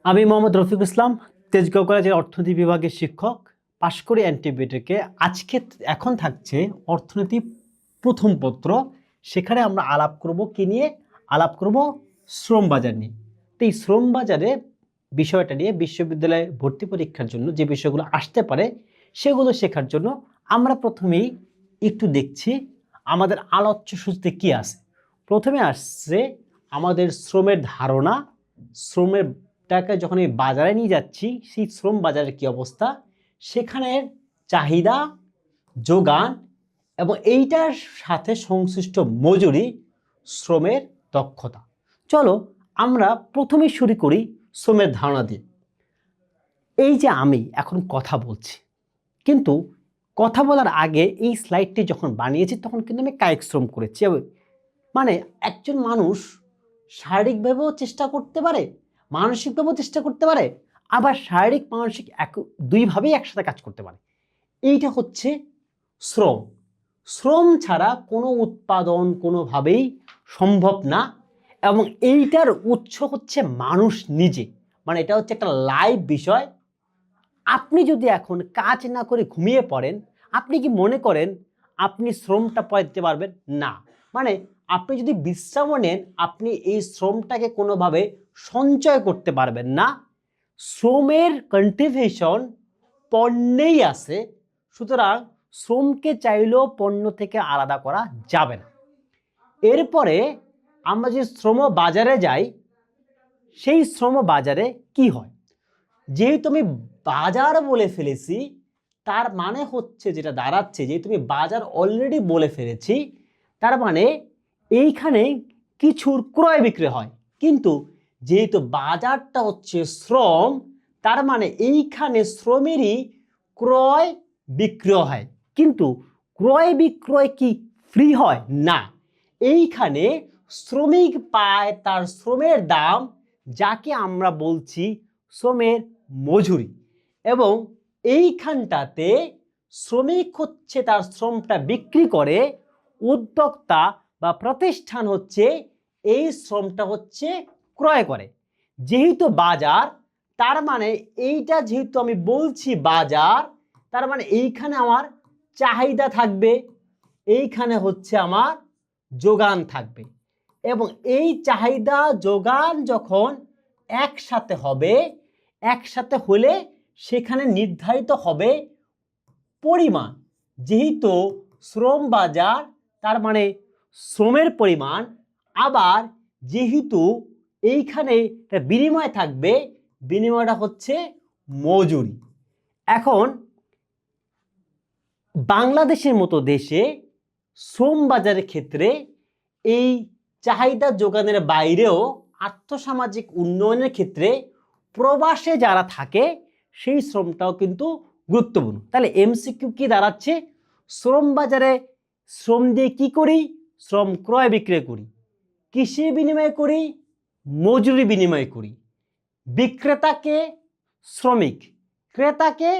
আমি মোহাম্মদ রফিক ইসলাম, তেজগাঁও কলেজের অর্থনীতি বিভাগের শিক্ষক। পাশ করি এনটিবিটিকে। আজকে এখন থাকছে অর্থনীতি প্রথম পত্র। সেখানে আমরা আলাপ করব কি নিয়ে? আলাপ করব শ্রম বাজার নিয়ে। তো এই শ্রম বাজারে বিষয়টা নিয়ে বিশ্ববিদ্যালয়ে ভর্তি পরীক্ষার জন্য যে বিষয়গুলো আসতে পারে সেগুলো শেখার জন্য আমরা প্রথমেই একটু দেখছি আমাদের আলোচ্য সূচিতে কি আছে। প্রথমে আসছে আমাদের শ্রমের ধারণা। শ্রমের টাকা যখন আমি বাজারে নিয়ে যাচ্ছি সেই শ্রম বাজারের কি অবস্থা, সেখানের চাহিদা, যোগান এবং এইটার সাথে সংশ্লিষ্ট মজুরি, শ্রমের দক্ষতা। চলো আমরা প্রথমে শুরু করি শ্রমের ধারণা দিয়ে। এই যে আমি এখন কথা বলছি, কিন্তু কথা বলার আগে এই স্লাইডটি যখন বানিয়েছি তখন কিন্তু আমি কায়িক শ্রম করেছি। মানে একজন মানুষ শারীরিকভাবেও চেষ্টা করতে পারে, মানসিকভাবেও চেষ্টা করতে পারে, আবার শারীরিক মানসিক দুইভাবেই একসাথে কাজ করতে পারে। এইটা হচ্ছে শ্রম। শ্রম ছাড়া কোনো উৎপাদন কোনোভাবেই সম্ভব না, এবং এইটার উৎস হচ্ছে মানুষ নিজে। মানে এটা হচ্ছে একটা লাইভ বিষয়। আপনি যদি এখন কাজ না করে ঘুমিয়ে পড়েন, আপনি কি মনে করেন আপনি শ্রমটা দিতে পারবেন? না। মানে আপনি যদি বিশ্রামও নেন, আপনি এই শ্রমটাকে কোনোভাবে সঞ্চয় করতে পারবেন না। শ্রমের কন্ট্রিবিউশন পণ্যেই আছে, সুতরাং শ্রমকে চাইলেও পণ্য থেকে আলাদা করা যাবে না। এরপরে আমরা যে শ্রম বাজারে যাই, সেই শ্রম বাজারে কি হয়? যেহেতু আমি বাজার বলে ফেলেছি, তার মানে হচ্ছে যেটা দাঁড়াচ্ছে, যেহেতু আমি বাজার অলরেডি বলে ফেলেছি, তার মানে এইখানে কিছুর ক্রয় বিক্রয় হয়। কিন্তু যেহেতু বাজারটা হচ্ছে শ্রম, তার মানে এইখানে শ্রমেরই ক্রয় বিক্রয় হয়। কিন্তু ক্রয় বিক্রয় কি ফ্রি হয়? না। এইখানে শ্রমিক পায় তার শ্রমের দাম, যাকে আমরা বলছি শ্রমের মজুরি। এবং এইখানটাতে শ্রমিক হচ্ছে তার শ্রমটা বিক্রি করে, উদ্যোক্তা বা প্রতিষ্ঠান হচ্ছে এই শ্রমটা হচ্ছে ক্রয় করে। যেহেতু বাজার, তার মানে এইটা যেহেতু আমি বলছি বাজার, তার মানে এইখানে আমার চাহিদা থাকবে, এইখানে হচ্ছে আমার যোগান থাকবে। এবং এই চাহিদা যোগান যখন একসাথে হবে, একসাথে হলে সেখানে নির্ধারিত হবে পরিমাণ। যেহেতু শ্রম বাজার, তার মানে শ্রমের পরিমাণ, আবার যেহেতু এইখানে বিনিময় থাকবে, বিনিময়টা হচ্ছে মজুরি। এখন বাংলাদেশের মতো দেশে শ্রম বাজারের ক্ষেত্রে এই চাহিদা যোগানের বাইরেও আর্থসামাজিক উন্নয়নের ক্ষেত্রে প্রবাসে যারা থাকে সেই শ্রমটাও কিন্তু গুরুত্বপূর্ণ। তাহলে এমসিকিউ কি দাঁড়াচ্ছে? শ্রম বাজারে শ্রম দিয়ে কি করি? শ্রম ক্রয় বিক্রয় করি। কিসের বিনিময় করি? মজুরি বিনিময় করি। বিক্রেতাকে শ্রমিক, ক্রেতাকে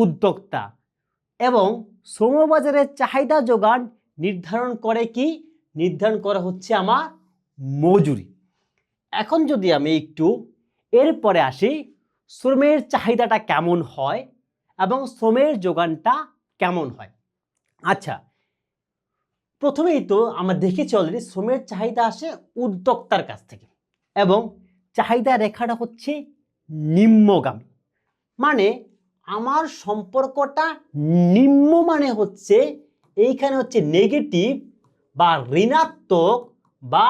উদ্যোক্তা। এবং শ্রমবাজারের চাহিদা যোগান নির্ধারণ করে কি? নির্ধারণ করা হচ্ছে আমার মজুরি। এখন যদি আমি একটু এরপরে আসি, শ্রমের চাহিদাটা কেমন হয় এবং শ্রমের যোগানটা কেমন হয়। আচ্ছা, প্রথমেই তো আমরা দেখেছি অলরেডি শ্রমের চাহিদা আসে উদ্যোক্তার কাছ থেকে, এবং চাহিদা রেখাটা হচ্ছে নিম্নগামী। মানে আমার সম্পর্কটা নিম্ন, মানে হচ্ছে এইখানে হচ্ছে নেগেটিভ বা ঋণাত্মক বা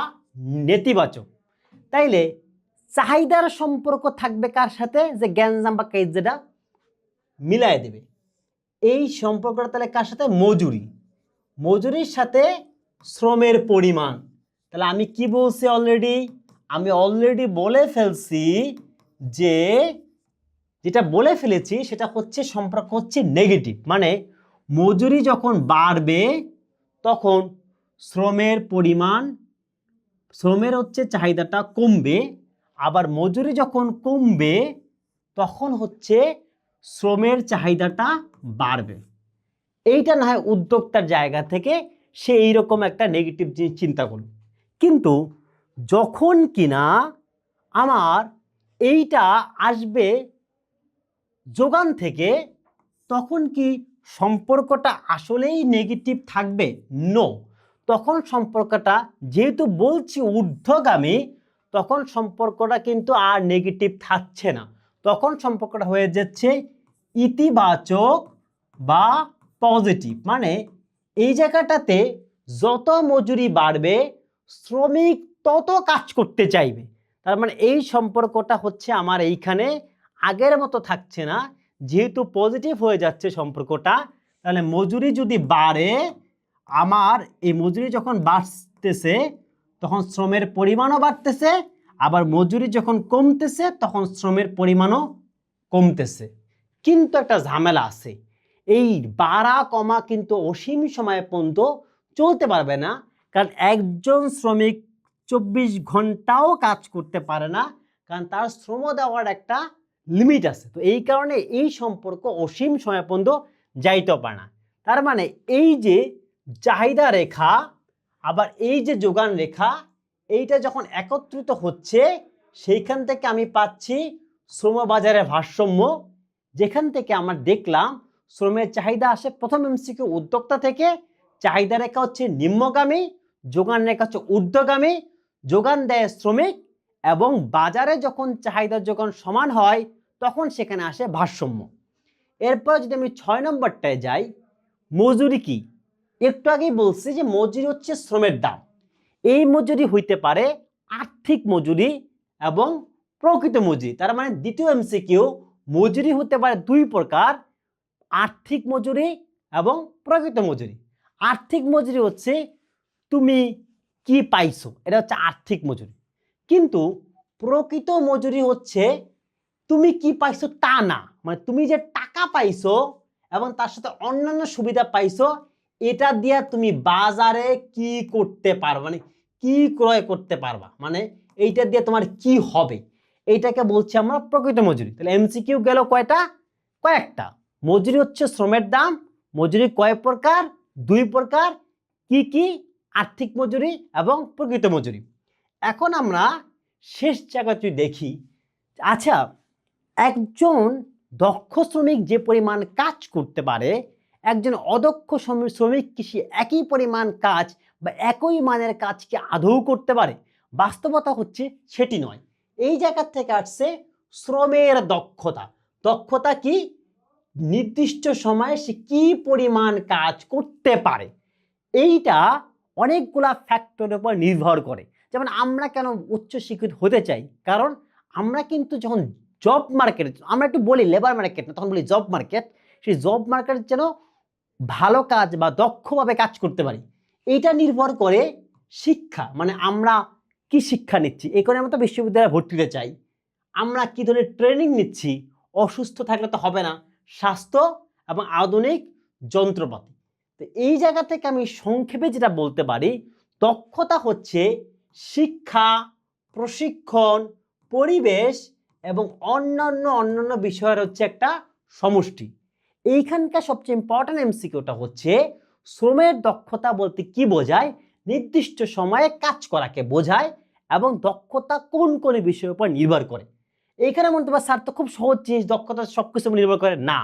নেতিবাচক। তাইলে চাহিদার সম্পর্ক থাকবে কার সাথে? যে গ্যাঞ্জাম বা কেজ যেটা মিলাই দেবে এই সম্পর্কটা, তাহলে কার সাথে? মজুরি। মজুরির সাথে শ্রমের পরিমাণ। তাহলে আমি কি বলছি অলরেডি? আমি অলরেডি বলে ফেলছি যে যেটা বলে ফেলেছি সেটা হচ্ছে সম্পর্ক হচ্ছে নেগেটিভ। মানে মজুরি যখন বাড়বে তখন শ্রমের পরিমাণ, শ্রমের হচ্ছে চাহিদাটা কমবে। আবার মজুরি যখন কমবে তখন হচ্ছে শ্রমের চাহিদাটা বাড়বে। এইটা না হয় উদ্যোক্তার জায়গা থেকে সে এইরকম একটা নেগেটিভ জিনিস চিন্তা করল। কিন্তু যখন কিনা আমার এইটা আসবে যোগান থেকে, তখন কি সম্পর্কটা আসলেই নেগেটিভ থাকবে? নো, তখন সম্পর্কটা যেহেতু বলছি ঊর্ধ্বগামী, তখন সম্পর্কটা কিন্তু আর নেগেটিভ থাকছে না, তখন সম্পর্কটা হয়ে যাচ্ছে ইতিবাচক বা পজিটিভ। মানে এই জায়গাটাতে যত মজুরি বাড়বে শ্রমিক তত কাজ করতে চাইবে। তার মানে এই সম্পর্কটা হচ্ছে আমার এইখানে আগের মতো থাকছে না, যেহেতু পজিটিভ হয়ে যাচ্ছে সম্পর্কটা, তাহলে মজুরি যদি বাড়ে, আমার এই মজুরি যখন বাড়তেছে তখন শ্রমের পরিমাণও বাড়তেছে, আবার মজুরি যখন কমতেছে তখন শ্রমের পরিমাণও কমতেছে। কিন্তু একটা ঝামেলা আছে, এই বাড়া কমা কিন্তু অসীম সময় পর্যন্ত চলতে পারবে না, কারণ একজন শ্রমিক 24 ঘন্টাও কাজ করতে পারে না, কারণ তার শ্রম দেওয়ার একটা লিমিট আছে। তো এই কারণে এই সম্পর্ক অসীম সময় পর্যন্ত যাইতে পারে না। তার মানে এই যে চাহিদা রেখা আবার এই যে যোগান রেখা, এইটা যখন একত্রিত হচ্ছে সেইখান থেকে আমি পাচ্ছি শ্রমবাজারের ভারসাম্য, যেখান থেকে আমরা দেখলাম শ্রমের চাহিদা আসে প্রথম এমসিকিউ উদ্যোক্তা থেকে, চাহিদা রেখা হচ্ছে নিম্নগামী, যোগান রেখা হচ্ছে ঊর্ধ্বগামী, যোগান দেয় শ্রমিক, এবং বাজারে যখন চাহিদা যোগান সমান হয় তখন সেখানে আসে ভারসাম্য। এরপর যদি আমি 6 নম্বরটায় যাই, মজুরি কি? একটু আগেই বলছি যে মজুরি হচ্ছে শ্রমের দাম। এই মজুরি হইতে পারে আর্থিক মজুরি এবং প্রকৃত মজুরি। তার মানে দ্বিতীয় এমসিকিউ, মজুরি হতে পারে দুই প্রকার, আর্থিক মজুরি এবং প্রকৃত মজুরি। আর্থিক মজুরি হচ্ছে তুমি কি পাইছো, এটা হচ্ছে আর্থিক মজুরি। কিন্তু প্রকৃত মজুরি হচ্ছে তুমি কি পাইছো তা না, মানে তুমি যে টাকা পাইছো এবং তার সাথে অন্যান্য সুবিধা পাইছো, এটা দিয়ে তুমি বাজারে কি করতে পারবা, মানে কি ক্রয় করতে পারবা, মানে এইটা দিয়ে তোমার কি হবে, এইটাকে বলছি আমরা প্রকৃত মজুরি। তাহলে এমসিকিউ গেল কয়টা? কয়েকটা। মজুরি হচ্ছে শ্রমের দাম, মজুরি কয় প্রকার? দুই প্রকার, কি কি? আর্থিক মজুরি এবং প্রকৃত মজুরি। এখন আমরা শেষ জায়গাটি দেখি, আচ্ছা একজন দক্ষ শ্রমিক যে পরিমাণ কাজ করতে পারে, একজন অদক্ষ শ্রমিক কি একই পরিমাণ কাজ বা একই মানের কাজ কি আদৌ করতে পারে? বাস্তবতা হচ্ছে সেটি নয়। এই জায়গা থেকে আসছে শ্রমের দক্ষতা। দক্ষতা কি? নির্দিষ্ট সময়ে সে কি পরিমাণ কাজ করতে পারে, এইটা অনেকগুলা ফ্যাক্টরের উপর নির্ভর করে। যেমন আমরা কেন উচ্চ শিক্ষিত হতে চাই, কারণ আমরা কিন্তু যখন জব মার্কেট, আমরা একটু বলি লেবার মার্কেট না, তখন বলি জব মার্কেট, সেই জব মার্কেট যেন ভালো কাজ বা দক্ষভাবে কাজ করতে পারি, এইটা নির্ভর করে শিক্ষা, মানে আমরা কি শিক্ষা নিচ্ছি। এই কারণে আমরা তো বিশ্ববিদ্যালয়ে ভর্তি হতে চাই, আমরা কি ধরনের ট্রেনিং নিচ্ছি, অসুস্থ থাকলে তো হবে না, স্বাস্থ্য এবং আধুনিক যন্ত্রপাতি। তো এই জায়গা থেকে আমি সংক্ষেপে যেটা বলতে পারি, দক্ষতা হচ্ছে শিক্ষা, প্রশিক্ষণ, পরিবেশ এবং অন্যান্য বিষয়ের হচ্ছে একটা সমষ্টি। এইখানকার সবচেয়ে ইম্পর্টেন্ট এমসিকিউটা হচ্ছে শ্রমের দক্ষতা বলতে কি বোঝায়? নির্দিষ্ট সময়ে কাজ করাকে বোঝায়, এবং দক্ষতা কোন কোন বিষয়ের উপর নির্ভর করে। এইখানে মনে করতে স্যার তো খুব সহজ জিনিস, দক্ষতা সবকিছুর উপর নির্ভর করে না,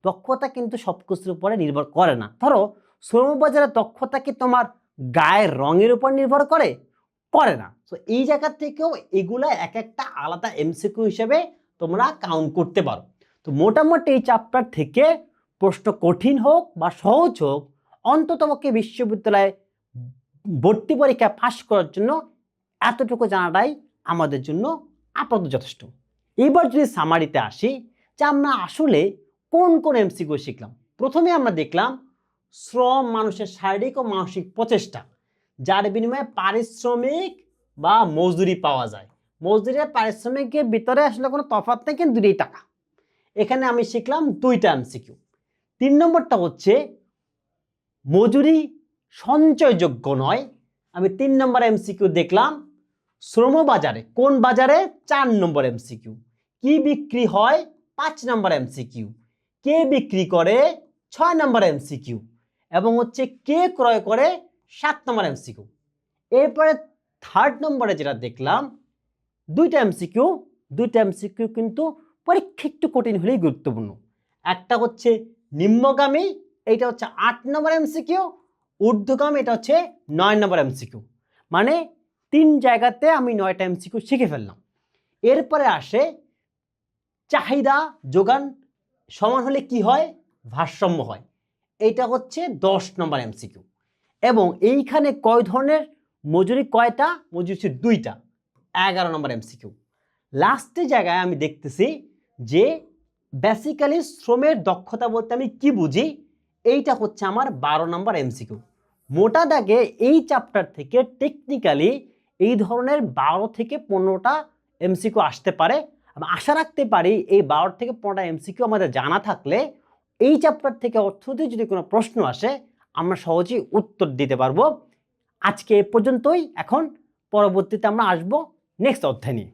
দক্ষতা কিন্তু সবকিছুর উপরে নির্ভর করে না। ধরো শ্রমবাজারে দক্ষতা কি তোমার গায়ের রঙের উপর নির্ভর করে? করে না। তো এই জায়গা থেকেও এগুলা এক একটা আলাদা এমসিকিউ হিসেবে তোমরা কাউন্ট করতে পারো। তো মোটামুটি এই চ্যাপ্টার থেকে প্রশ্ন কঠিন হোক বা সহজ হোক, অন্ততপক্ষে বিশ্ববিদ্যালয়ে ভর্তি পরীক্ষা পাশ করার জন্য এতটুকু জানাটাই আমাদের জন্য আপাতত যথেষ্ট। এবার যদি সামারিতে আসি যে আমরা আসলে কোন কোন এমসিকিউ শিখলাম। প্রথমে আমরা দেখলাম শ্রম মানুষের শারীরিক ও মানসিক প্রচেষ্টা, যার বিনিময়ে পারিশ্রমিক বা মজুরি পাওয়া যায়। মজুরি আর পারিশ্রমিকের ভিতরে আসলে কোনো তফাৎ নেই, কিন্তু দুটোই টাকা। এখানে আমি শিখলাম দুইটা এমসিকিউ। 3 নম্বরটা হচ্ছে মজুরি সঞ্চয়যোগ্য নয়। আমি 3 নম্বর এমসিকিউ দেখলাম শ্রমবাজারে, কোন বাজারে? 4 নম্বর এমসিকিউ। কি বিক্রি হয়? 5 নম্বর এমসিকিউ। কে বিক্রি করে? 6 নম্বর এমসিকিউ। এবং হচ্ছে কে ক্রয় করে? 7 নম্বর এমসিকিউ। এরপরে 3rd নম্বরে যেটা দেখলাম দুইটা এমসিকিউ, দুইটা এমসিকিউ কিন্তু পরীক্ষা একটু কঠিন হলেই গুরুত্বপূর্ণ। একটা হচ্ছে নিম্নগামী, এইটা হচ্ছে 8 নম্বর এমসিকিউ, ঊর্ধ্বগামী এটা হচ্ছে 9 নম্বর এমসিকিউ। মানে 3 জায়গাতে আমি 9টা এমসিকিউ শিখে ফেললাম। এরপরে আসে চাহিদা যোগান সমান হলে কি হয়, ভারসাম্য হয়, এইটা হচ্ছে 10 নম্বর এমসিকিউ। এবং এইখানে কয় ধরনের মজুরি, কয়টা মজুরি হচ্ছে 2টা, 11 নম্বর এমসিকিউ। লাস্টে জায়গায় আমি দেখতেছি যে বেসিক্যালি শ্রমের দক্ষতা বলতে আমি কি বুঝি, এইটা হচ্ছে আমার 12 নম্বর এমসিকিউ। মোটা দাগে এই চ্যাপ্টার থেকে টেকনিক্যালি এই ধরনের 12 থেকে 15টা এমসিকিউ আসতে পারে। আমি আশা রাখতে পারি এই 12 থেকে 15টা এমসিকিউ আমাদের জানা থাকলে এই চ্যাপ্টার থেকে অর্থনীতি যদি কোনো প্রশ্ন আসে আমরা সহজেই উত্তর দিতে পারবো। আজকে এ পর্যন্তই। এখন পরবর্তীতে আমরা আসবো নেক্সট অধ্যায় নিয়ে।